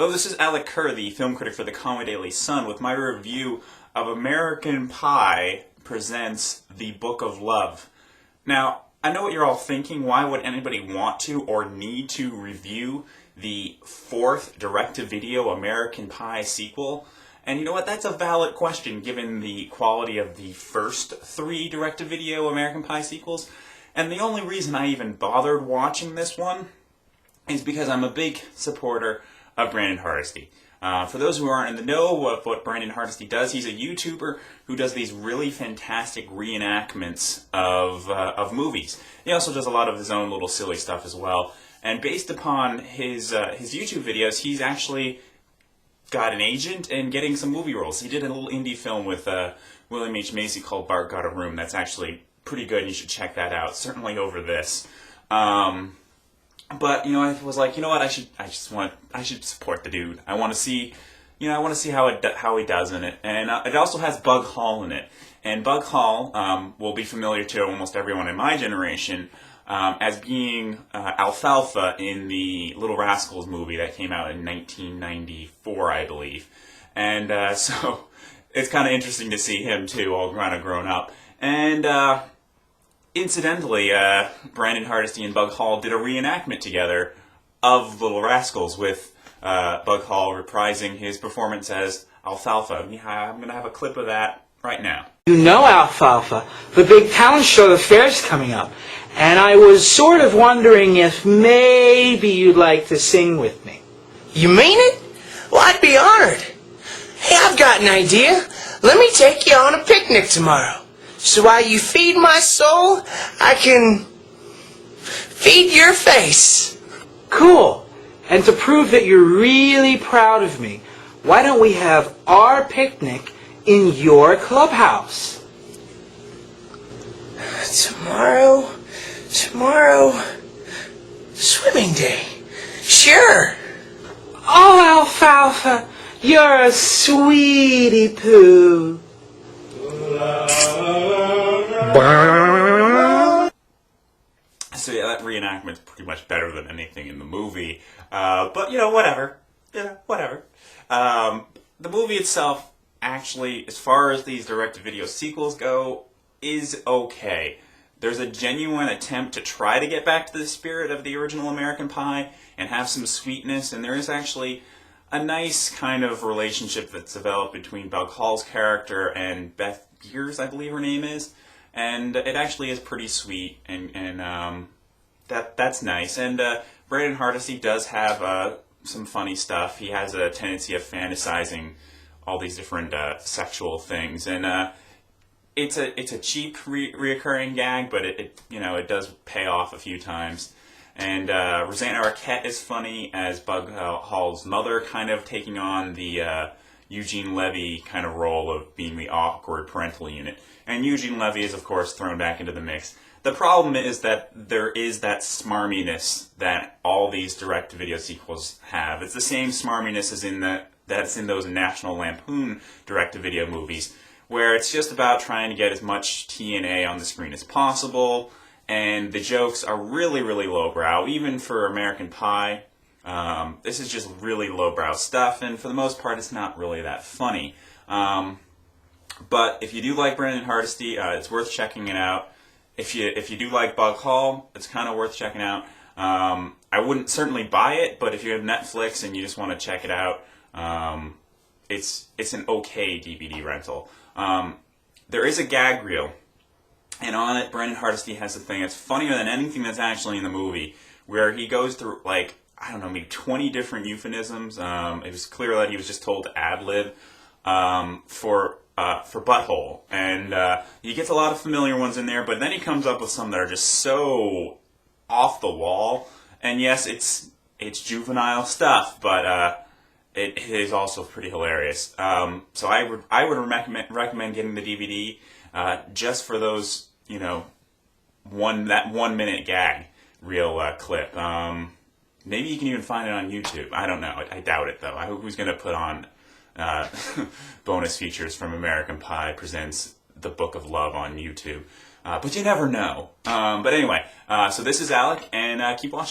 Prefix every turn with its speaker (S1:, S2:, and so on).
S1: Hello, this is Alec Kerr, the film critic for the Conway Daily Sun, with my review of American Pie Presents The Book of Love. Now, I know what you're all thinking. Why would anybody want to or need to review the fourth direct-to-video American Pie sequel? And you know what? That's a valid question given the quality of the first three direct-to-video American Pie sequels. And the only reason I even bothered watching this one is because I'm a big supporter of Brandon Hardesty. For those who aren't in the know of what Brandon Hardesty does, he's a YouTuber who does these really fantastic reenactments of movies. He also does a lot of his own little silly stuff as well. And based upon his YouTube videos, he's actually got an agent and getting some movie roles. He did a little indie film with William H. Macy called Bart Got a Room. That's actually pretty good. You should check that out. Certainly over this. But you know, I was like, you know what? I should support the dude. I want to see, how he does in it. And it also has Bug Hall in it. And Bug Hall will be familiar to almost everyone in my generation as being Alfalfa in the Little Rascals movie that came out in 1994, I believe. And so it's kind of interesting to see him too, all kind of grown up. And incidentally, Brandon Hardesty and Bug Hall did a reenactment together of Little Rascals with Bug Hall reprising his performance as Alfalfa. I'm going to have a clip of that right now.
S2: You know Alfalfa, the big talent show, the fair's coming up, and I was sort of wondering if maybe you'd like to sing with me.
S3: You mean it? Well, I'd be honored. Hey, I've got an idea. Let me take you on a picnic tomorrow. So while you feed my soul, I can feed your face.
S2: Cool. And to prove that you're really proud of me, why don't we have our picnic in your clubhouse? Tomorrow, swimming day. Sure. Oh, Alfalfa, you're a sweetie poo.
S1: So yeah, that reenactment's pretty much better than anything in the movie. But, whatever. Whatever. The movie itself, actually, as far as these direct-to-video sequels go, is okay. There's a genuine attempt to try to get back to the spirit of the original American Pie and have some sweetness, and there is actually a nice kind of relationship that's developed between Bug Hall's character and Beth Beers, I believe her name is. And it actually is pretty sweet, and that's nice. And Brandon Hardesty does have some funny stuff. He has a tendency of fantasizing all these different sexual things, and it's a cheap reoccurring gag, but it does pay off a few times. And Rosanna Arquette is funny as Bug Hall's mother, kind of taking on the Eugene Levy kind of role of being the awkward parental unit. And Eugene Levy is, of course, thrown back into the mix. The problem is that there is that smarminess that all these direct-to-video sequels have. It's the same smarminess as that's in those National Lampoon direct-to-video movies, where it's just about trying to get as much TNA on the screen as possible, and the jokes are really, really lowbrow, even for American Pie. This is just really lowbrow stuff, and for the most part, it's not really that funny. But if you do like Brandon Hardesty, it's worth checking it out. If you do like Bug Hall, it's kind of worth checking out. I wouldn't certainly buy it, but if you have Netflix and you just want to check it out, it's an okay DVD rental. There is a gag reel, and on it, Brandon Hardesty has a thing that's funnier than anything that's actually in the movie, where he goes through, maybe 20 different euphemisms. It was clear that he was just told to ad-lib for butthole, and he gets a lot of familiar ones in there, but then he comes up with some that are just so off the wall. And yes, it's juvenile stuff, but it is also pretty hilarious. So I would recommend getting the DVD just for those, that 1 minute gag reel clip. Maybe you can even find it on YouTube. I don't know. I doubt it, though. Who's going to put on bonus features from American Pie Presents The Book of Love on YouTube? But you never know. But anyway, so this is Alec, and keep watching.